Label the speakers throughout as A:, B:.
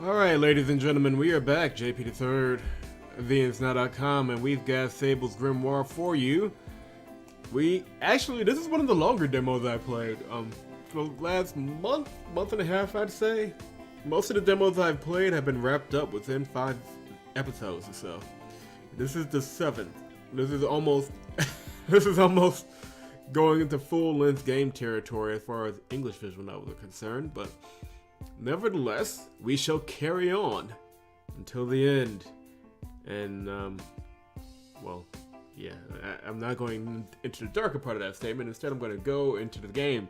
A: Alright, ladies and gentlemen, we are back, JP the Third, VNsNow.com, and we've got Sable's Grimoire for you. This is one of the longer demos I played. For the last month and a half, I'd say. Most of the demos I've played have been wrapped up within 5 episodes or so. This is the 7th. This is almost, this is almost going into full-length game territory as far as English visual novels are concerned, but nevertheless, we shall carry on until the end. And, I'm not going into the darker part of that statement. Instead, I'm going to go into the game.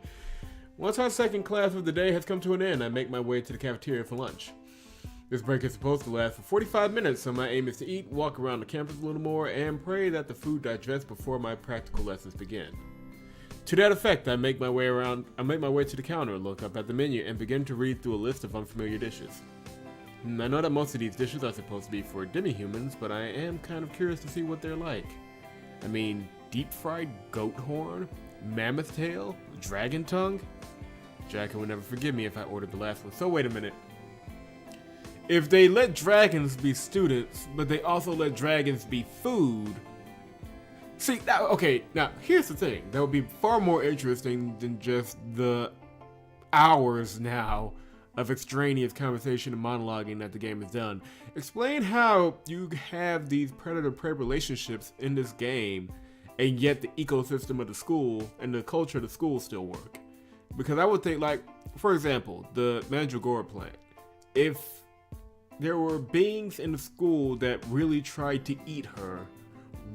A: Once our second class of the day has come to an end, I make my way to the cafeteria for lunch. This break is supposed to last for 45 minutes, so my aim is to eat, walk around the campus a little more, and pray that the food digests before my practical lessons begin. To that effect, I make my way to the counter, look up at the menu, and begin to read through a list of unfamiliar dishes. I know that most of these dishes are supposed to be for demi-humans, but I am kind of curious to see what they're like. I mean, deep-fried goat horn, mammoth tail, dragon tongue? Jackie would never forgive me if I ordered the last one, so wait a minute. If they let dragons be students, but they also let dragons be food... See, now here's the thing. That would be far more interesting than just the hours now of extraneous conversation and monologuing that the game has done. Explain how you have these predator-prey relationships in this game, and yet the ecosystem of the school and the culture of the school still work. Because I would think, like, for example, the Mandragora plant. If there were beings in the school that really tried to eat her,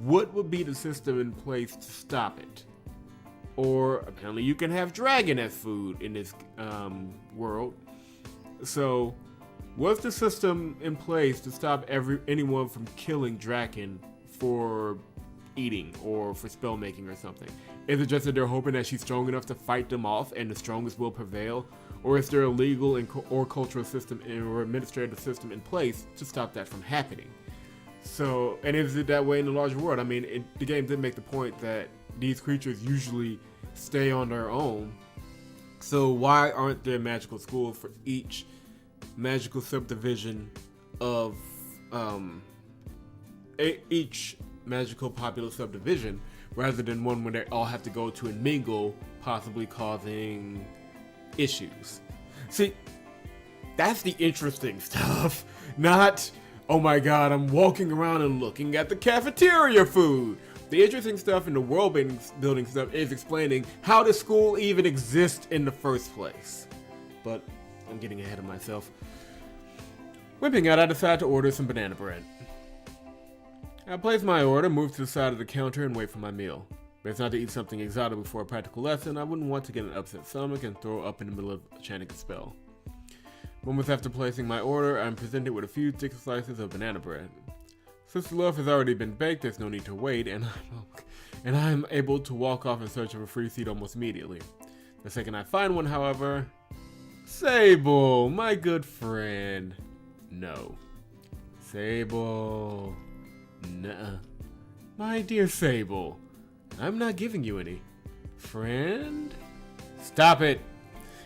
A: what would be the system in place to stop it? Or apparently you can have dragon as food in this world. So, what's the system in place to stop anyone from killing dragon for eating or for spell making or something? Is it just that they're hoping that she's strong enough to fight them off and the strongest will prevail? Or is there a legal or cultural system or administrative system in place to stop that from happening? So, and is it that way in the larger world? I mean, the game did make the point that these creatures usually stay on their own. So why aren't there magical schools for each magical subdivision of each magical populous subdivision, rather than one where they all have to go to and mingle, possibly causing issues? See, that's the interesting stuff, not, oh my god, I'm walking around and looking at the cafeteria food. The interesting stuff in the world building stuff is explaining how the school even exists in the first place. But I'm getting ahead of myself. Whipping out, I decide to order some banana bread. I place my order, move to the side of the counter, and wait for my meal. But it's not to eat something exotic before a practical lesson. I wouldn't want to get an upset stomach and throw up in the middle of chanting a spell. Moments after placing my order, I'm presented with a few thick slices of banana bread. Since the loaf has already been baked, there's no need to wait, and I'm able to walk off in search of a free seat almost immediately. The second I find one, however... Sable, my good friend. No. Sable. Nuh-uh. My dear Sable, I'm not giving you any. Friend? Stop it!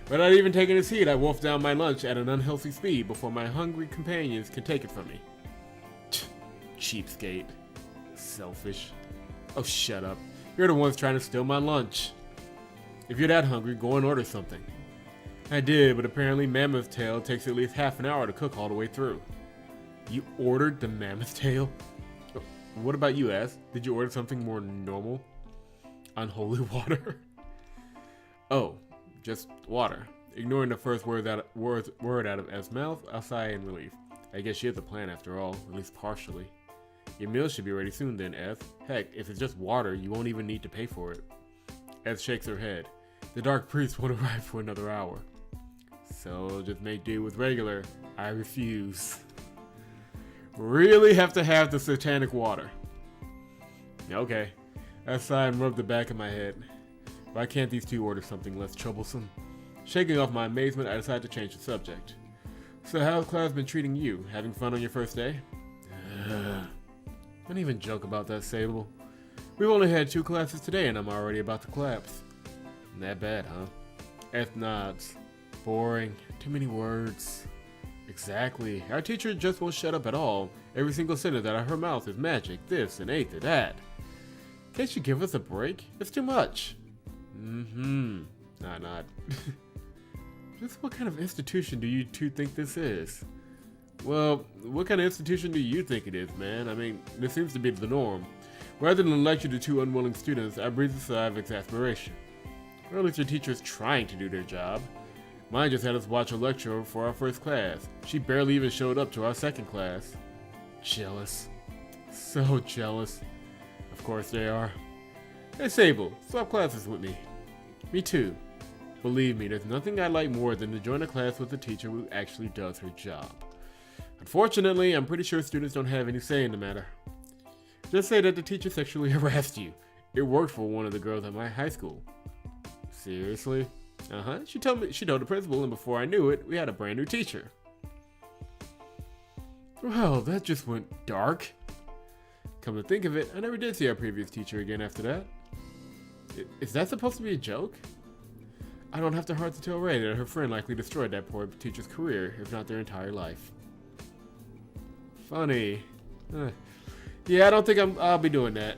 A: Without even taking a seat, I wolf down my lunch at an unhealthy speed before my hungry companions can take it from me. Cheapskate. Selfish. Oh, shut up. You're the ones trying to steal my lunch. If you're that hungry, go and order something. I did, but apparently Mammoth Tail takes at least half an hour to cook all the way through. You ordered the Mammoth Tail? What about you, ass? Did you order something more normal? Unholy water? Oh, just water. Ignoring the first word out of F's mouth, I sigh in relief. I guess she has a plan after all, at least partially. Your meal should be ready soon then, F. Heck, if it's just water, you won't even need to pay for it. F shakes her head. The Dark Priest won't arrive for another hour. So just make do with regular. I refuse. Really have to have the satanic water. Okay. I sigh and rub the back of my head. Why can't these two order something less troublesome? Shaking off my amazement, I decide to change the subject. So how's class been treating you? Having fun on your first day? Don't even joke about that, Sable. We've only had 2 classes today and I'm already about to collapse. That bad, huh? F nods. Boring. Too many words. Exactly. Our teacher just won't shut up at all. Every single sentence out of her mouth is magic, this and ain't that. Can't you give us a break? It's too much. Not. Just what kind of institution do you two think this is? Well, what kind of institution do you think it is, man? I mean, this seems to be the norm. Rather than lecture to two unwilling students, I breathe a sigh of exasperation. Or at least your teacher's trying to do their job. Mine just had us watch a lecture for our first class. She barely even showed up to our second class. Jealous. So jealous. Of course they are. Hey Sable, swap classes with me. Me too. Believe me, there's nothing I like more than to join a class with a teacher who actually does her job. Unfortunately, I'm pretty sure students don't have any say in the matter. Just say that the teacher sexually harassed you. It worked for one of the girls at my high school. Seriously? She told the principal, and before I knew it, we had a brand new teacher. Well, that just went dark. Come to think of it, I never did see our previous teacher again after that. Is that supposed to be a joke? I don't have the heart to tell Ray that her friend likely destroyed that poor teacher's career, if not their entire life. Funny. Yeah, I don't think I'll be doing that.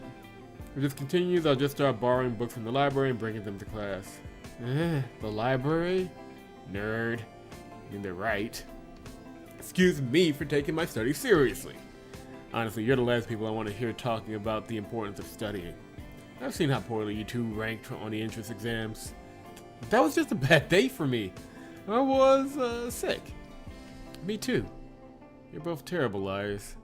A: If this continues, I'll just start borrowing books from the library and bringing them to class. The library? Nerd. I mean, they're right. Excuse me for taking my studies seriously. Honestly, you're the last people I want to hear talking about the importance of studying. I've seen how poorly you two ranked on the entrance exams. That was just a bad day for me. I was, sick. Me too. You're both terrible liars.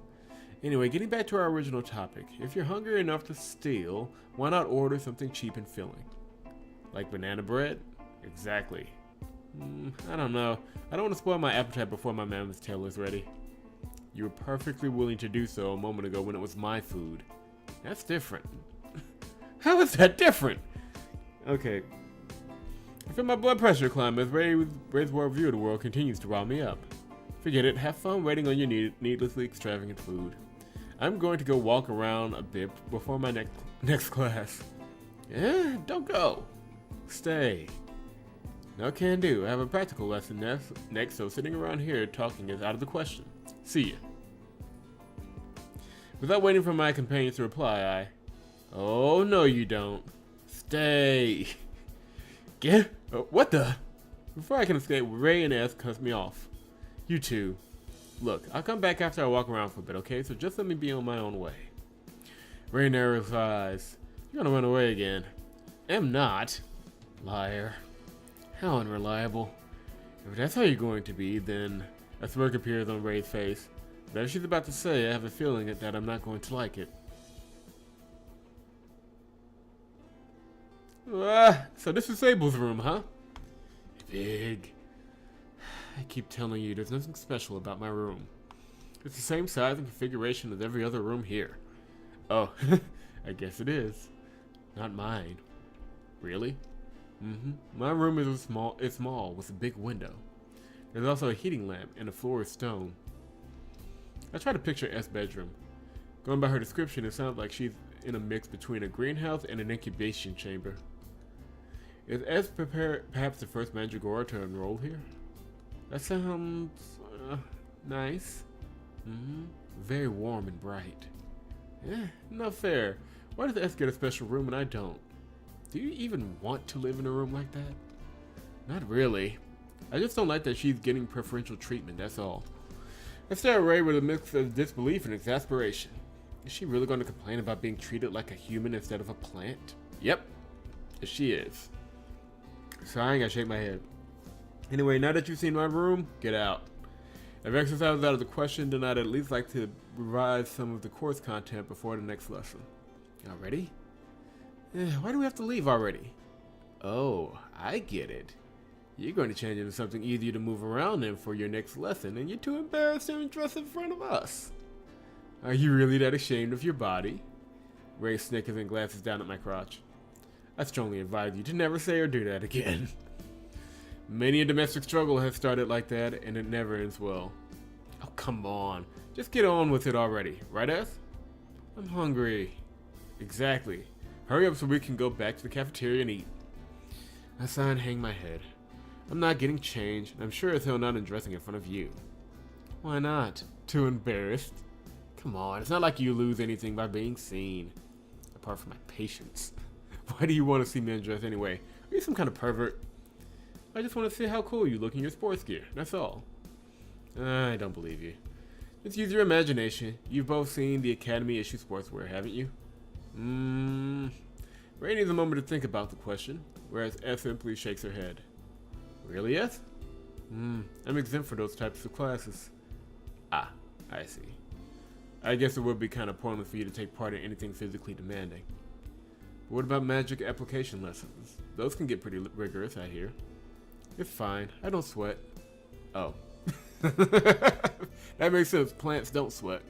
A: Anyway, getting back to our original topic. If you're hungry enough to steal, why not order something cheap and filling? Like banana bread? Exactly. I don't know. I don't want to spoil my appetite before my mammoth tail is ready. You were perfectly willing to do so a moment ago when it was my food. That's different. How is that different? Okay. I feel my blood pressure climb as Ray's worldview of the world continues to rile me up. Forget it. Have fun waiting on your needlessly extravagant food. I'm going to go walk around a bit before my next class. Don't go. Stay. No can do. I have a practical lesson next, so sitting around here talking is out of the question. See ya. Without waiting for my companions to reply, Oh, no you don't. Stay. What the? Before I can escape, Ray and S cuts me off. You two. Look, I'll come back after I walk around for a bit, okay? So just let me be on my own way. Ray narrows his eyes. You're gonna run away again. Am not. Liar. How unreliable. If that's how you're going to be, then a smirk appears on Ray's face. But as she's about to say, I have a feeling that I'm not going to like it. So this is Sable's room, huh? Big. I keep telling you, there's nothing special about my room. It's the same size and configuration as every other room here. Oh, I guess it is. Not mine. Really? My room is small with a big window. There's also a heating lamp and the floor is stone. I try to picture S' bedroom. Going by her description, it sounds like she's in a mix between a greenhouse and an incubation chamber. Is S perhaps the first Mandragora to enroll here? That sounds nice. Very warm and bright. Not fair. Why does S get a special room and I don't? Do you even want to live in a room like that? Not really. I just don't like that she's getting preferential treatment, that's all. I stare at Ray with a mix of disbelief and exasperation. Is she really going to complain about being treated like a human instead of a plant? Yep, she is. Sighing, I shake my head. Anyway, now that you've seen my room, get out. If exercise is out of the question, then I'd at least like to revise some of the course content before the next lesson. Y'all ready? Why do we have to leave already? Oh, I get it. You're going to change into something easier to move around in for your next lesson, and you're too embarrassed to dress in front of us. Are you really that ashamed of your body? Ray snickers and glances down at my crotch. I strongly advise you to never say or do that again. Many a domestic struggle has started like that, and it never ends well. Oh, come on. Just get on with it already, right, S? I'm hungry. Exactly. Hurry up so we can go back to the cafeteria and eat. I sigh and hang my head. I'm not getting changed, and I'm sure as hell not undressing in front of you. Why not? Too embarrassed? Come on, it's not like you lose anything by being seen. Apart from my patience. Why do you want to see me undressed anyway? Are you some kind of pervert? I just want to see how cool you look in your sports gear, that's all. I don't believe you. Just use your imagination. You've both seen the Academy issue sportswear, haven't you? Ray needs a moment to think about the question, whereas F simply shakes her head. Really, F? I'm exempt for those types of classes. Ah, I see. I guess it would be kind of pointless for you to take part in anything physically demanding. But what about magic application lessons? Those can get pretty rigorous, I hear. It's fine. I don't sweat. Oh. That makes sense. Plants don't sweat.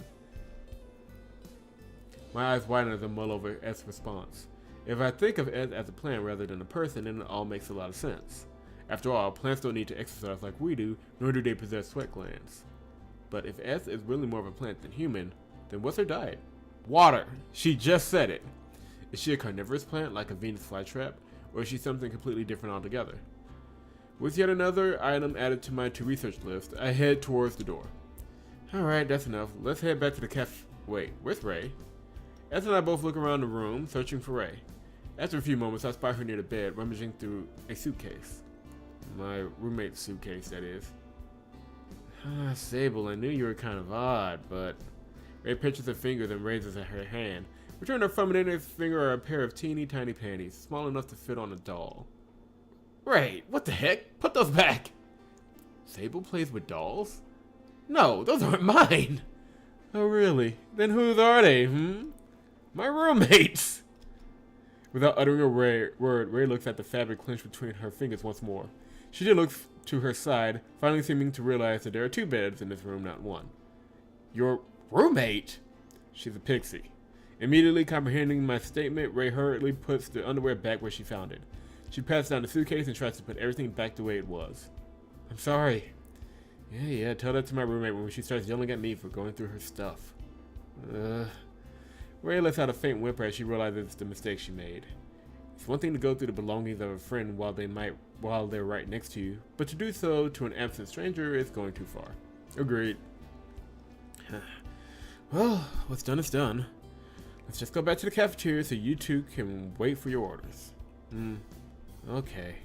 A: My eyes widen as I mull over S's response. If I think of S as a plant rather than a person, then it all makes a lot of sense. After all, plants don't need to exercise like we do, nor do they possess sweat glands. But if S is really more of a plant than human, then what's her diet? Water! She just said it! Is she a carnivorous plant like a Venus flytrap, or is she something completely different altogether? With yet another item added to my to-research list, I head towards the door. Alright, that's enough. Let's head back to the cafe. Wait, where's Ray? S and I both look around the room, searching for Ray. After a few moments, I spot her near the bed, rummaging through a suitcase. My roommate's suitcase, that is. Sable, I knew you were kind of odd, but... Ray pinches her fingers and raises her hand. Between her thumb and index finger are a pair of teeny tiny panties, small enough to fit on a doll. Ray, what the heck? Put those back! Sable plays with dolls? No, those aren't mine! Oh really? Then whose are they, My roommates! Without uttering a word, Ray looks at the fabric clenched between her fingers once more. She then looks to her side, finally seeming to realize that there are two beds in this room, not one. Your roommate? She's a pixie. Immediately comprehending my statement, Ray hurriedly puts the underwear back where she found it. She passes down the suitcase and tries to put everything back the way it was. I'm sorry. Yeah, tell that to my roommate when she starts yelling at me for going through her stuff. Ray lets out a faint whimper as she realizes the mistake she made. It's one thing to go through the belongings of a friend while they're right next to you, but to do so to an absent stranger is going too far. Agreed. Well, what's done is done. Let's just go back to the cafeteria so you two can wait for your orders. Okay.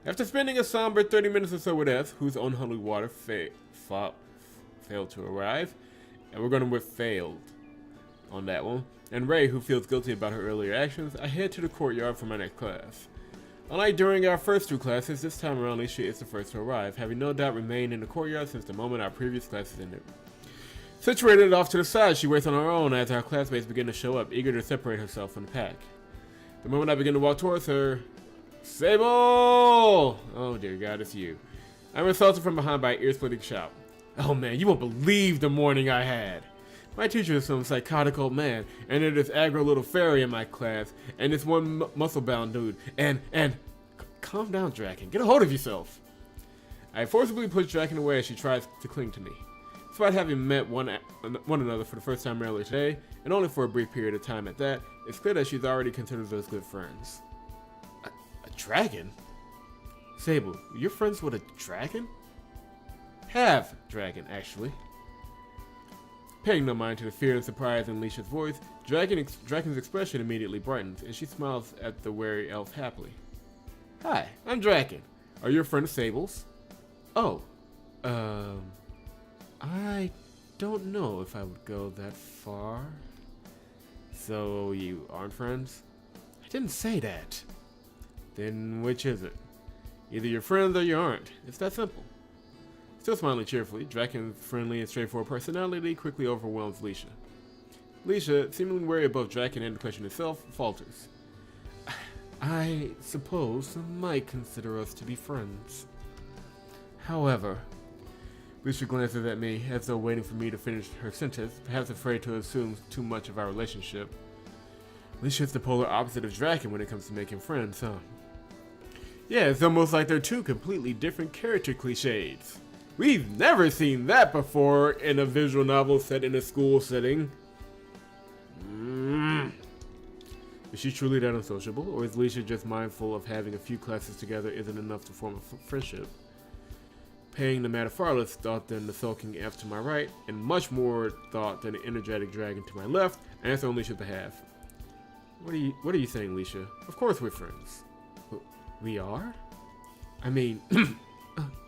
A: After spending a somber 30 minutes or so with F, whose unholy water failed to arrive, and we're going with failed on that one, and Ray, who feels guilty about her earlier actions, I head to the courtyard for my next class. Unlike during our first two classes, this time around Alicia is the first to arrive, having no doubt remained in the courtyard since the moment our previous classes ended. Situated off to the side, she waits on her own as our classmates begin to show up, eager to separate herself from the pack. The moment I begin to walk towards her, Sable! Oh dear God, it's you. I'm assaulted from behind by an ear-splitting shout. Oh man, you won't believe the morning I had. My teacher is some psychotic old man, and there's this aggro little fairy in my class, and this one muscle-bound dude, and calm down, Draken. Get a hold of yourself. I forcibly push Draken away as she tries to cling to me. Despite having met one another for the first time earlier today, and only for a brief period of time at that, it's clear that she's already considered us good friends. A dragon? Sable, you're friends with a dragon? Have dragon, actually. Paying no mind to the fear and surprise in Alicia's voice, Draken's expression immediately brightens, and she smiles at the wary elf happily. Hi, I'm Draken. Are you a friend of Sable's? Oh, I don't know if I would go that far. So you aren't friends? I didn't say that. Then which is it? Either you're friends or you aren't. It's that simple. Still smiling cheerfully, Draken's friendly and straightforward personality quickly overwhelms Alicia. Alicia, seemingly wary of both Draken and the question itself, falters. I suppose some might consider us to be friends. However, Alicia glances at me as though waiting for me to finish her sentence, perhaps afraid to assume too much of our relationship. Alicia's the polar opposite of Draken when it comes to making friends, huh? Yeah, it's almost like they're two completely different character cliches. We've never seen that before in a visual novel set in a school setting. Is she truly that unsociable, or is Alicia just mindful of having a few classes together isn't enough to form a friendship? paying the matter far less thought than the sulking elf to my right, and much more thought than the energetic dragon to my left, and answer on Leisha's behalf. What are you saying, Leisha? Of course we're friends. We are? I mean,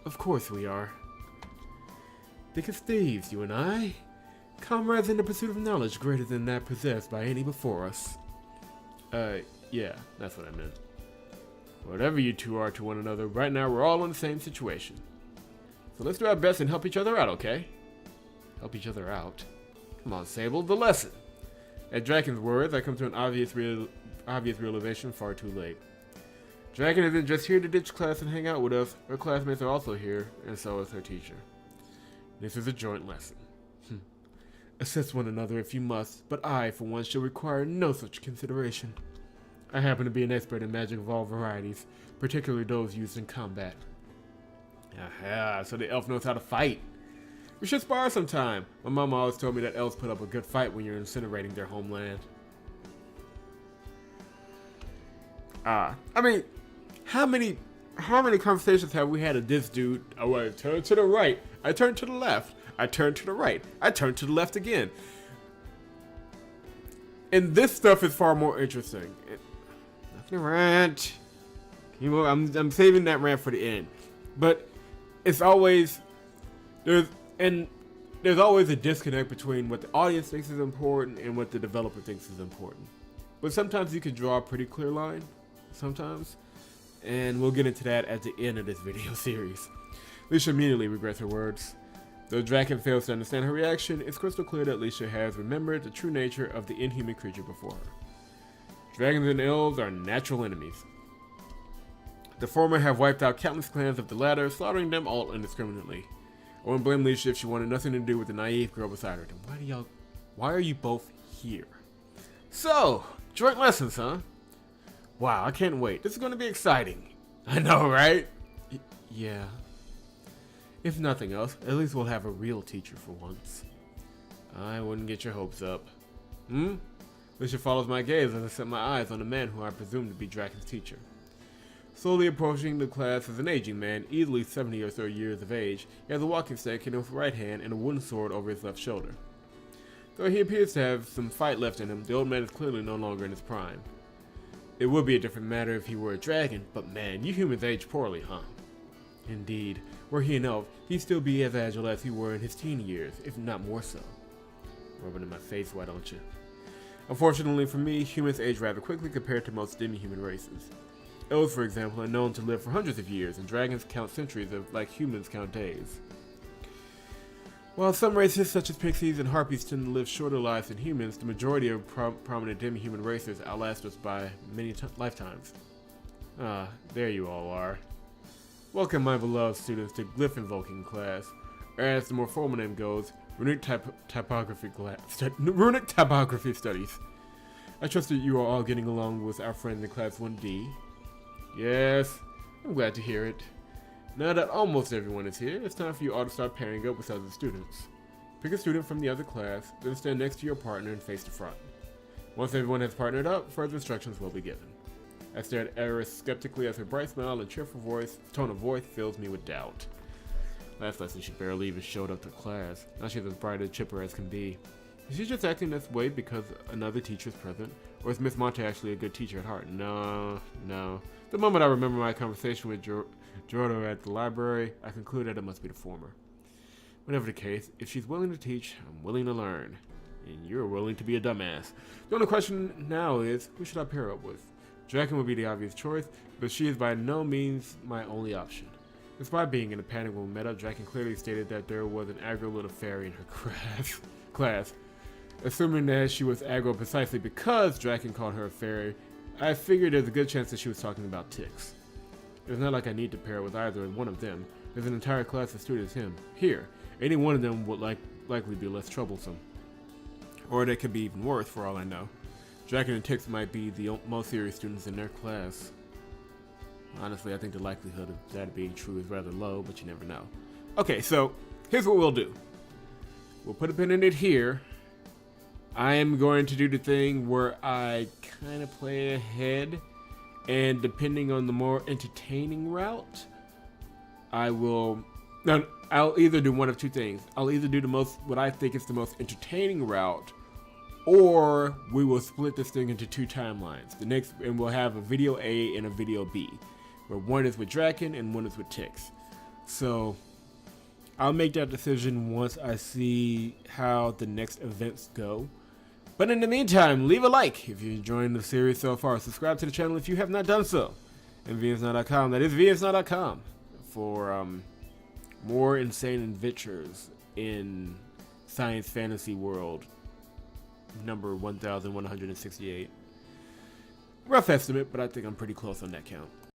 A: of course we are. Thick as thieves, you and I. Comrades in the pursuit of knowledge greater than that possessed by any before us. Yeah, that's what I meant. Whatever you two are to one another, right now we're all in the same situation. So let's do our best and help each other out, okay? Help each other out? Come on, Sable, the lesson. At Draken's words, I come to an obvious realization far too late. Draken isn't just here to ditch class and hang out with us. Her classmates are also here, and so is her teacher. This is a joint lesson. Assist one another if you must, but I, for one, shall require no such consideration. I happen to be an expert in magic of all varieties, particularly those used in combat. Aha, so the elf knows how to fight. We should spar sometime. My mom always told me that elves put up a good fight when you're incinerating their homeland. I mean, how many conversations have we had of this dude? Oh, I turn to the right. I turn to the left. I turn to the right. I turn to the left again. And this stuff is far more interesting. Nothing to rant. I'm saving that rant for the end. But it's always there's always a disconnect between what the audience thinks is important and what the developer thinks is important. But sometimes you can draw a pretty clear line. Sometimes. And we'll get into that at the end of this video series. Leisha immediately regrets her words. Though Draken fails to understand her reaction, it's crystal clear that Leisha has remembered the true nature of the inhuman creature before her. Dragons and elves are natural enemies. The former have wiped out countless clans of the latter, slaughtering them all indiscriminately. I wouldn't blame Leisha if she wanted nothing to do with the naive girl beside her. Then why are you both here? So, joint lessons, huh? Wow, I can't wait. This is going to be exciting. I know, right? Yeah. If nothing else, at least we'll have a real teacher for once. I wouldn't get your hopes up. Leisha follows my gaze as I set my eyes on the man who I presume to be Draken's teacher. Slowly approaching the class is an aging man, easily 70 or so years of age. He has a walking stick in his right hand and a wooden sword over his left shoulder. Though he appears to have some fight left in him, the old man is clearly no longer in his prime. It would be a different matter if he were a dragon, but man, you humans age poorly, huh? Indeed, were he an elf, he'd still be as agile as he were in his teen years, if not more so. Rub it in my face, why don't you? Unfortunately for me, humans age rather quickly compared to most demi-human races. Elves, for example, are known to live for hundreds of years, and dragons count centuries like humans count days. While some races, such as pixies and harpies, tend to live shorter lives than humans, the majority of prominent demi-human races outlast us by many lifetimes. Ah, there you all are. Welcome, my beloved students, to Glyph Invoking class, or as the more formal name goes, Runic Typography Studies. I trust that you are all getting along with our friends in Class 1D. Yes, I'm glad to hear it. Now that almost everyone is here, it's time for you all to start pairing up with other students. Pick a student from the other class, then stand next to your partner and face the front. Once everyone has partnered up, further instructions will be given. I stared at Eris skeptically as her bright smile and cheerful tone of voice fills me with doubt. Last lesson she barely even showed up to class. Now she's as bright and chipper as can be. Is she just acting this way because another teacher is present? Or is Miss Monte actually a good teacher at heart? No. The moment I remember my conversation with Gerardo at the library, I conclude that it must be the former. Whatever the case, if she's willing to teach, I'm willing to learn. And you're willing to be a dumbass. The only question now is, who should I pair up with? Draken would be the obvious choice, but she is by no means my only option. Despite being in a panic when we met up, Draken clearly stated that there was an aggro little fairy in her class. Assuming that she was aggro precisely because Draken called her a fairy, I figured there's a good chance that she was talking about ticks. It's not like I need to pair with either one of them. There's an entire class of students here. Any one of them would likely be less troublesome. Or they could be even worse, for all I know. Draken and ticks might be the most serious students in their class. Honestly, I think the likelihood of that being true is rather low, but you never know. Okay, so here's what we'll do. We'll put a pin in it here. I am going to do the thing where I kind of play ahead, and depending on the more entertaining route, I will Now, I'll either do one of two things. I'll either do what I think is the most entertaining route, or we will split this thing into two timelines. And we'll have a video A and a video B, where one is with Draken and one is with Tix. So I'll make that decision once I see how the next events go. But in the meantime, leave a like if you're enjoying the series so far. Subscribe to the channel if you have not done so. And vsnow.com. That is vsnow.com for more insane adventures in science fantasy world. Number 1168. Rough estimate, but I think I'm pretty close on that count.